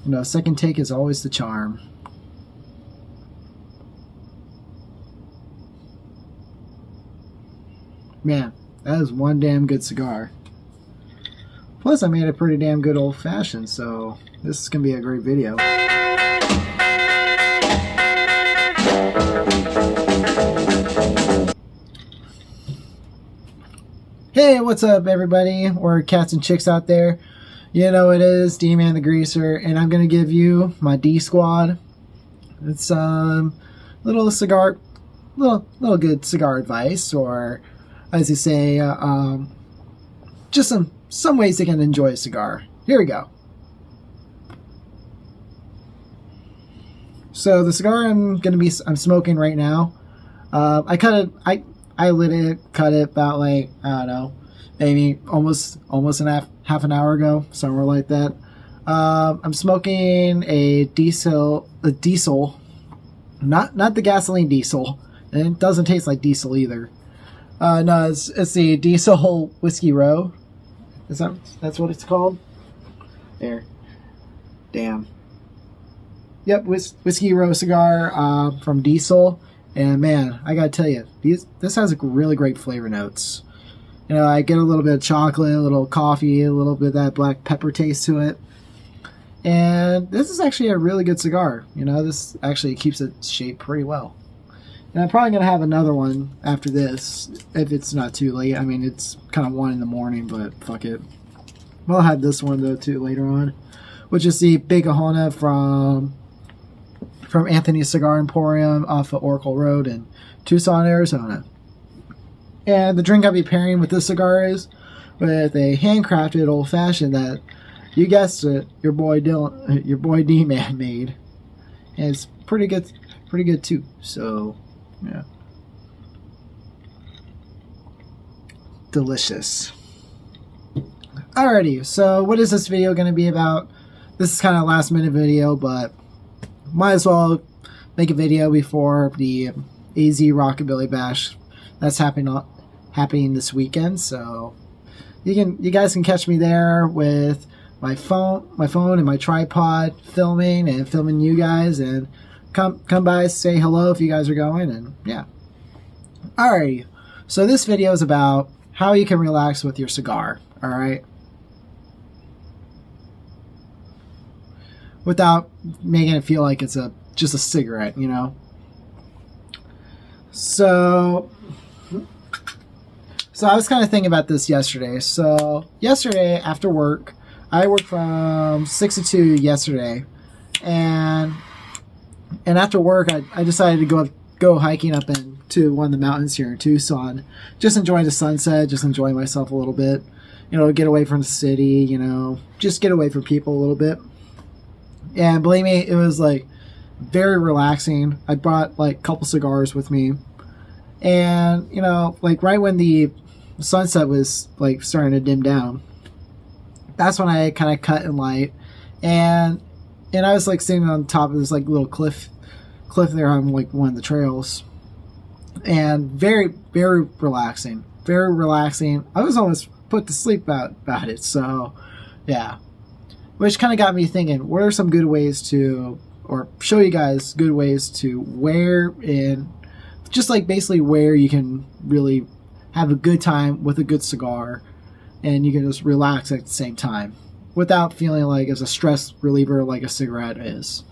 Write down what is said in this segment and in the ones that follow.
You know, second take is always the charm. Man, that is one damn good cigar. Plus, I made a pretty damn good old-fashioned, so this is going to be a great video. Hey, what's up, everybody? Or cats and chicks out there. You know it is, D-Man the Greaser, and I'm going to give you my D-Squad. It's little good cigar advice, or as you say, just some ways you can enjoy a cigar. Here we go. So the cigar I'm smoking right now, I lit it, cut it about like, I don't know, maybe almost half an hour ago, somewhere like that. I'm smoking a diesel, not the gasoline diesel, and it doesn't taste like diesel either. No, it's the Diesel Whiskey Row. That's what it's called? There. Damn. Yep, Whiskey Row cigar from Diesel. And man, I gotta tell you, this has really great flavor notes. You know, I get a little bit of chocolate, a little coffee, a little bit of that black pepper taste to it. And this is actually a really good cigar. You know, this actually keeps its shape pretty well. And I'm probably going to have another one after this, if it's not too late. I mean, it's kind of 1 in the morning, but fuck it. I'll have this one, though, too, later on. Which is the Big Kahuna from Anthony's Cigar Emporium off of Oracle Road in Tucson, Arizona. And the drink I'll be pairing with this cigar is with a handcrafted old-fashioned that, you guessed it, your boy D-Man made. And it's pretty good, too. So... yeah. Delicious. Alrighty, so what is this video going to be about? This is kind of a last minute video, but might as well make a video before the AZ Rockabilly Bash that's happening this weekend. So you guys can catch me there with my phone and my tripod filming you guys, and come by, say hello if you guys are going, and yeah. Alrighty, so this video is about how you can relax with your cigar, alright? Without making it feel like it's just a cigarette, you know? So I was kind of thinking about this yesterday. So yesterday after work, I worked from 6 to 2 yesterday, and after work, I decided to go hiking up into one of the mountains here in Tucson. Just enjoying the sunset, just enjoying myself a little bit. You know, get away from the city, you know, just get away from people a little bit. And believe me, it was like very relaxing. I brought like a couple cigars with me. And, you know, like right when the sunset was like starting to dim down, that's when I kind of cut and light. And I was like sitting on top of this like little cliff there on like one of the trails, and very, very relaxing, very relaxing. I was almost put to sleep about it. So yeah, which kind of got me thinking, what are some good ways to, or show you guys good ways to wear in, just like basically where you can really have a good time with a good cigar, and you can just relax at the same time without feeling like it's a stress reliever like a cigarette is.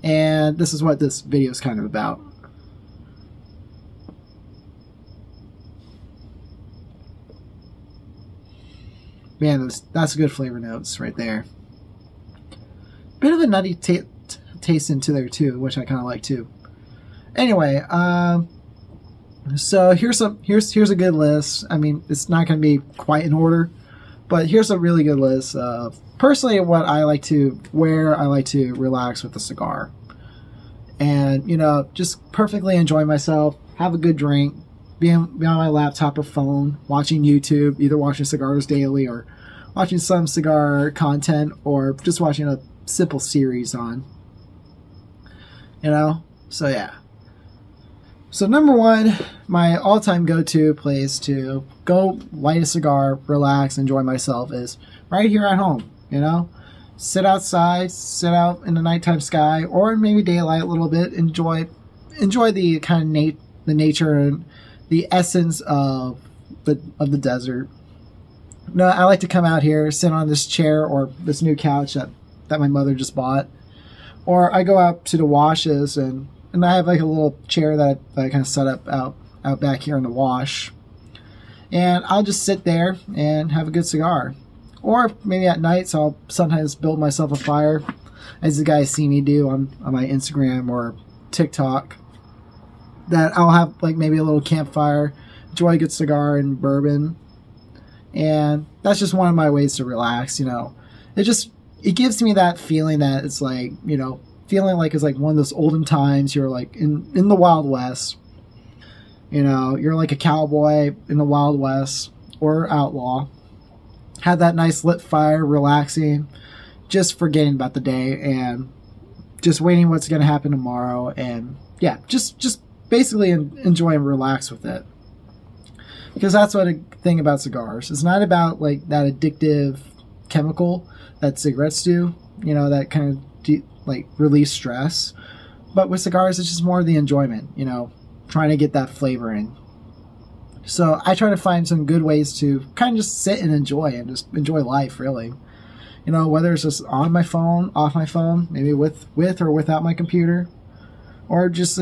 And this is what this video is kind of about. Man, that's good flavor notes right there. Bit of a nutty taste into there too, which I kind of like too. Anyway, so here's a good list. I mean, it's not going to be quite in order, but here's a really good list of personally what I like to wear. I like to relax with a cigar, and you know, just perfectly enjoy myself, have a good drink, be on my laptop or phone, watching YouTube, either watching Cigars Daily or watching some cigar content, or just watching a simple series on, you know. So yeah. So number one, my all-time go-to place to go light a cigar, relax, enjoy myself is right here at home, you know? sit outside, sit out in the nighttime sky, or maybe daylight a little bit. Enjoy the kind of the nature and the essence of the desert. No, I like to come out here, sit on this chair or this new couch that my mother just bought, or I go out to the washes and I have like a little chair that I kind of set up out back here in the wash, and I'll just sit there and have a good cigar. Or maybe at nights I'll sometimes build myself a fire, as the guys see me do on my Instagram or TikTok. That I'll have like maybe a little campfire, enjoy a good cigar and bourbon, and that's just one of my ways to relax. It gives me that feeling that it's like, feeling like it's like one of those olden times. You're like in the Wild West. You're like a cowboy in the Wild West or outlaw. Have that nice lit fire, relaxing, just forgetting about the day and just waiting what's going to happen tomorrow. And yeah, just basically enjoy and relax with it. Because that's what a thing about cigars. It's not about like that addictive chemical that cigarettes do, that kind of release stress. But with cigars, it's just more of the enjoyment, trying to get that flavor in. So I try to find some good ways to kind of just sit and just enjoy life, really. Whether it's just on my phone, off my phone, maybe with or without my computer, or just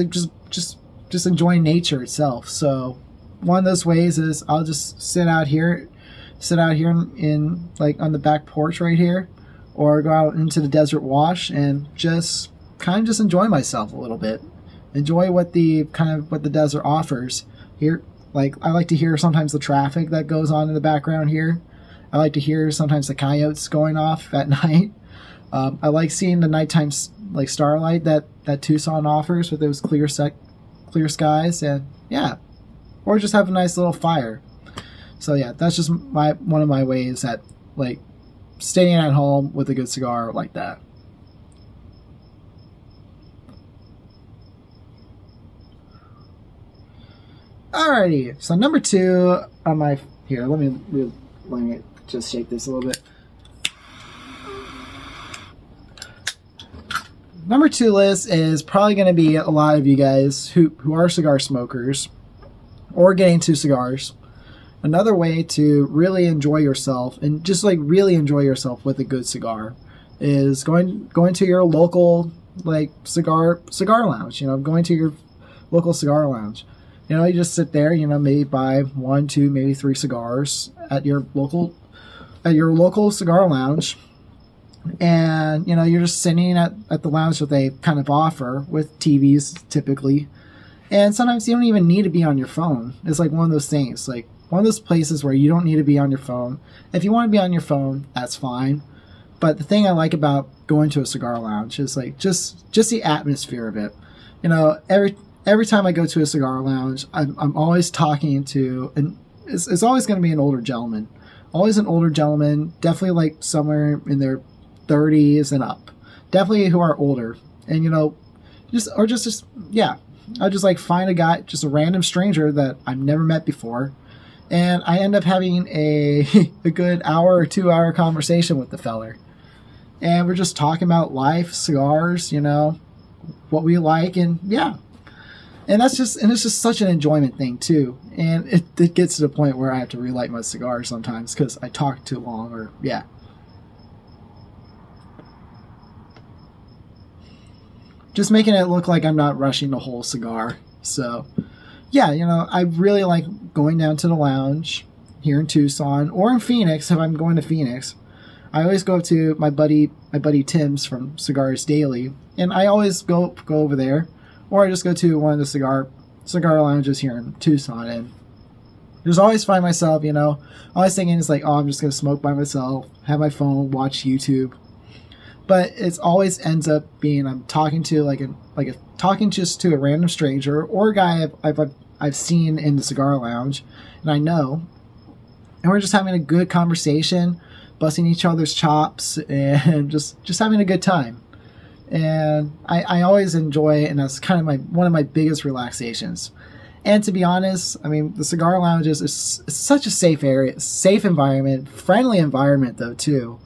enjoying nature itself. So one of those ways is I'll just sit out here in like on the back porch right here, or go out into the desert wash and just kind of just enjoy myself a little bit. Enjoy what the desert offers here. Like, I like to hear sometimes the traffic that goes on in the background here. I like to hear sometimes the coyotes going off at night. I like seeing the nighttime starlight that Tucson offers with those clear skies, and yeah, or just have a nice little fire. So yeah, that's just one of my ways at like staying at home with a good cigar like that. Alrighty, so number 2 on my here. Let me just shake this a little bit. Number 2 list is probably going to be a lot of you guys who are cigar smokers or getting into cigars. Another way to really enjoy yourself and just like really enjoy yourself with a good cigar is going to your local like cigar lounge. Going to your local cigar lounge. You just sit there, maybe buy 1, 2, maybe 3 cigars at your local cigar lounge. And, you're just sitting at the lounge that they kind of offer with TVs typically. And sometimes you don't even need to be on your phone. It's like one of those things, like one of those places where you don't need to be on your phone. If you want to be on your phone, that's fine. But the thing I like about going to a cigar lounge is like just the atmosphere of it. Every time I go to a cigar lounge, I'm always talking to, and it's always going to be an older gentleman. Always an older gentleman, definitely like somewhere in their 30s and up. Definitely who are older. And, I'll just like find a guy, just a random stranger that I've never met before. And I end up having a good hour or 2 hour conversation with the feller. And we're just talking about life, cigars, what we like, and yeah. And it's just such an enjoyment thing too. And it gets to the point where I have to relight my cigar sometimes because I talk too long, or yeah. Just making it look like I'm not rushing the whole cigar. So yeah, I really like going down to the lounge here in Tucson or in Phoenix if I'm going to Phoenix. I always go to my buddy Tim's from Cigars Daily, and I always go over there. Or I just go to one of the cigar lounges here in Tucson, and just always find myself, always thinking it's like, oh, I'm just going to smoke by myself, have my phone, watch YouTube. But it always ends up being I'm talking to talking just to a random stranger or a guy I've seen in the cigar lounge, and I know, and we're just having a good conversation, busting each other's chops, and just having a good time. And I always enjoy it, and that's kind of one of my biggest relaxations. And to be honest, I mean, the cigar lounges is such a safe area, safe environment, friendly environment though too.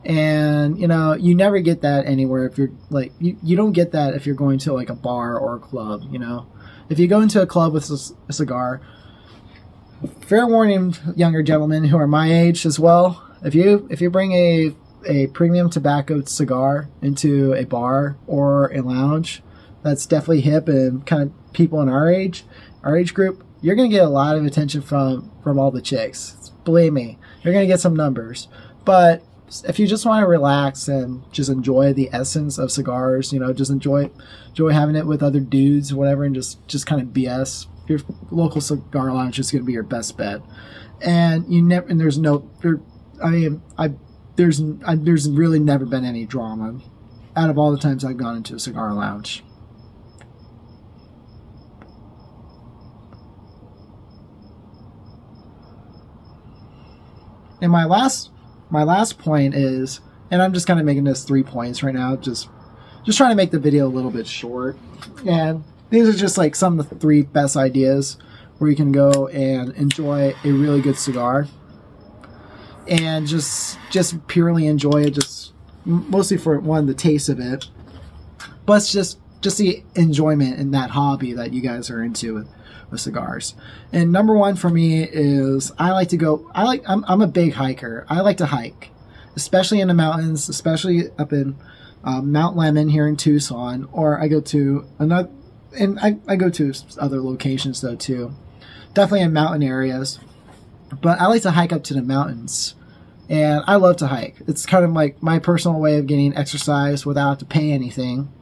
And you know, you never get that anywhere if you're like you don't get that if you're going to like a bar or a club. You know, if you go into a club with a cigar, fair warning, younger gentlemen who are my age as well, if you bring a premium tobacco cigar into a bar or a lounge that's definitely hip and kind of people in our age group, you're gonna get a lot of attention from all the chicks. Believe me, you're gonna get some numbers. But if you just want to relax and just enjoy the essence of cigars, you know, just enjoy having it with other dudes or whatever, and just kind of BS, your local cigar lounge is going to be your best bet. And there's really never been any drama out of all the times I've gone into a cigar lounge. And my last point is, and I'm just kind of making this 3 points right now, just trying to make the video a little bit short. And these are just like some of the 3 best ideas where you can go and enjoy a really good cigar and just purely enjoy it, just mostly for one, the taste of it, but just the enjoyment in that hobby that you guys are into with cigars. And number 1 for me is I'm a big hiker. I like to hike, especially in the mountains, especially up in Mount Lemmon here in Tucson, or I go to another, and I go to other locations though too, definitely in mountain areas, but I like to hike up to the mountains, and I love to hike. It's kind of like my personal way of getting exercise without to pay anything.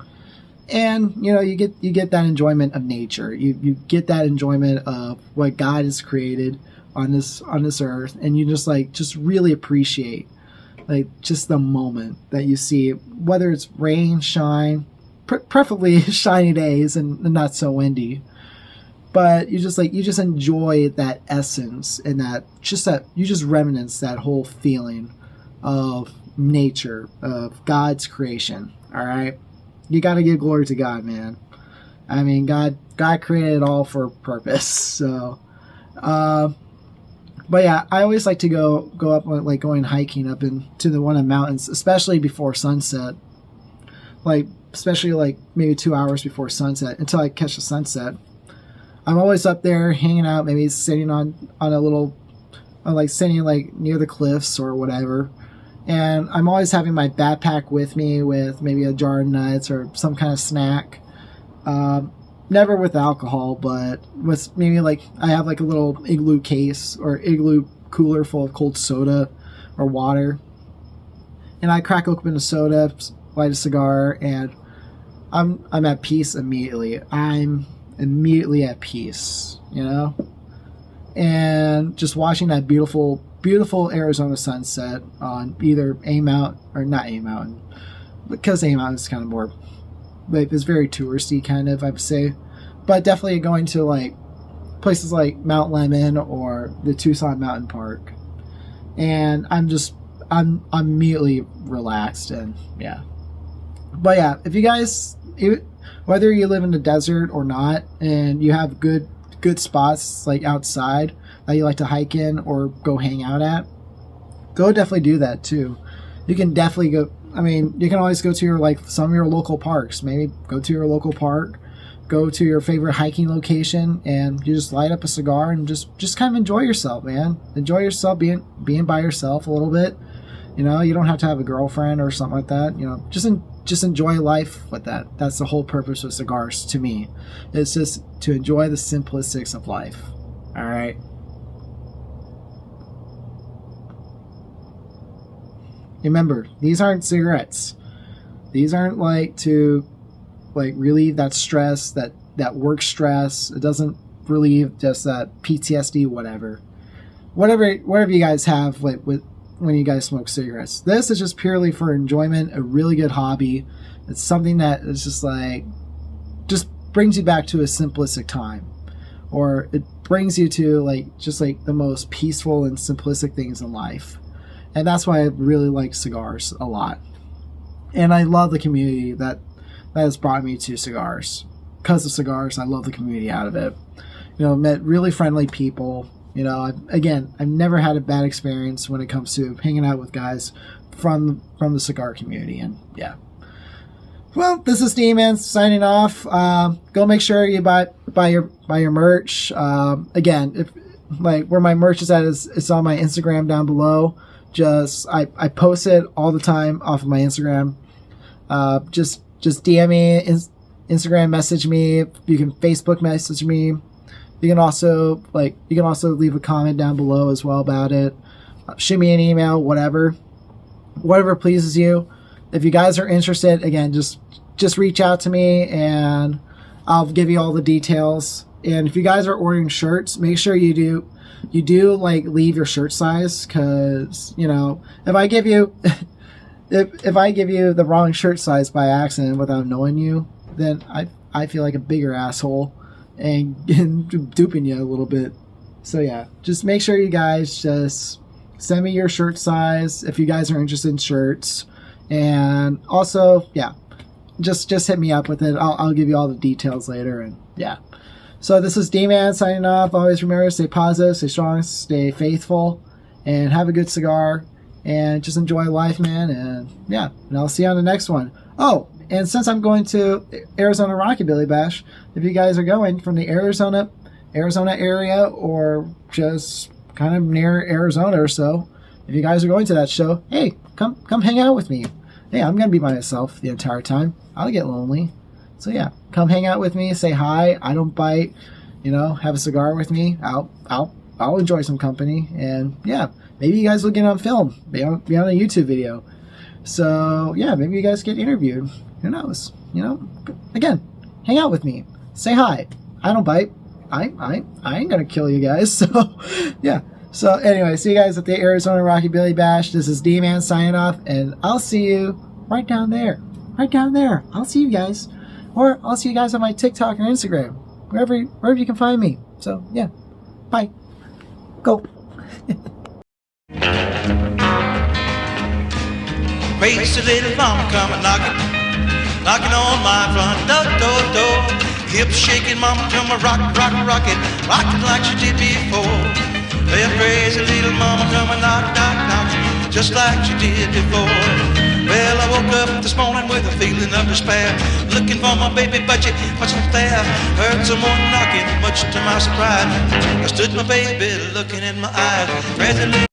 And you know, you get that enjoyment of nature. You get that enjoyment of what God has created on this earth, and you just really appreciate like just the moment that you see, whether it's rain, shine, preferably shiny days and not so windy. But you just enjoy that essence and that you just reminisce that whole feeling of nature, of God's creation. All right. You got to give glory to God, man. I mean, God created it all for a purpose. So, but yeah, I always like to go up, like going hiking up into one of the mountains, especially before sunset. Especially like maybe 2 hours before sunset, until I catch the sunset. I'm always up there hanging out, maybe sitting on a little, sitting like near the cliffs or whatever. And I'm always having my backpack with me with maybe a jar of nuts or some kind of snack. Never with alcohol, but with maybe I have like a little igloo case or igloo cooler full of cold soda or water. And I crack open a soda, light a cigar, and I'm at peace immediately. I'm immediately at peace, you know? And just watching that beautiful Arizona sunset on either A Mountain or not A Mountain, because A Mountain is kind of more like, it's very touristy kind of, I would say, but definitely going to like places like Mount Lemmon or the Tucson Mountain Park, and I'm immediately relaxed. And yeah, but yeah, if you guys, whether you live in the desert or not, and you have good spots like outside that you like to hike in or go hang out at, go definitely do that too. You can definitely go. I mean, you can always go to your some of your local parks. Maybe go to your local park, go to your favorite hiking location, and you just light up a cigar and just kind of enjoy yourself, man. Enjoy yourself being by yourself a little bit. You know, you don't have to have a girlfriend or something like that. You know, just enjoy life with that. That's the whole purpose of cigars to me. It's just to enjoy the simplicities of life. All right. Remember, these aren't cigarettes. These aren't to relieve that stress, that work stress. It doesn't relieve just that PTSD, whatever you guys have when you guys smoke cigarettes. This is just purely for enjoyment, a really good hobby. It's something that is just brings you back to a simplistic time, or it brings you to the most peaceful and simplistic things in life. And that's why I really like cigars a lot. And I love the community that has brought me to cigars. Because of cigars, I love the community out of it. You know, met really friendly people. You know, I've never had a bad experience when it comes to hanging out with guys from the cigar community. And yeah. Well, this is D-Man signing off. Go make sure you buy your merch. Again, if like where my merch is at is it's on my Instagram down below. Just I post it all the time off of my Instagram. Just DM me, Instagram message me. You can Facebook message me. You can also leave a comment down below as well about it. Shoot me an email, whatever pleases you. If you guys are interested, again, just reach out to me and I'll give you all the details. And if you guys are ordering shirts, make sure you do like leave your shirt size, because if I give you if I give you the wrong shirt size by accident without knowing you, then I feel like a bigger asshole and duping you a little bit. So yeah, just make sure you guys just send me your shirt size if you guys are interested in shirts. And also, yeah, just hit me up with it. I'll give you all the details later. And yeah, so this is D-Man signing off. Always remember to stay positive, stay strong, stay faithful, and have a good cigar, and just enjoy life, man. And yeah, and I'll see you on the next one. Oh, and since I'm going to Arizona Rockabilly Bash, if you guys are going from the Arizona area or just kind of near Arizona or so, if you guys are going to that show, hey, come hang out with me. Hey, I'm gonna be by myself the entire time. I'll get lonely. So yeah, come hang out with me, say hi. I don't bite, have a cigar with me. I'll enjoy some company, and yeah, maybe you guys will get on film, be on a YouTube video. So yeah, maybe you guys get interviewed. Who knows? Again, hang out with me, say hi. I don't bite. I ain't gonna kill you guys. So yeah. So anyway, see you guys at the Arizona Rockabilly Bash. This is D-Man signing off, and I'll see you right down there. Right down there. I'll see you guys. Or I'll see you guys on my TikTok or Instagram. Wherever you can find me. So yeah. Bye. Go. Crazy little mama coming knocking on my front door. Hips shaking, mama, to my rockin' like she did before. Well, crazy little mama coming knock, just like she did before. Well, I woke up this morning with a feeling of despair, looking for my baby, but she wasn't there. Heard someone knocking, much to my surprise. I stood my baby looking in my eyes. Crazy little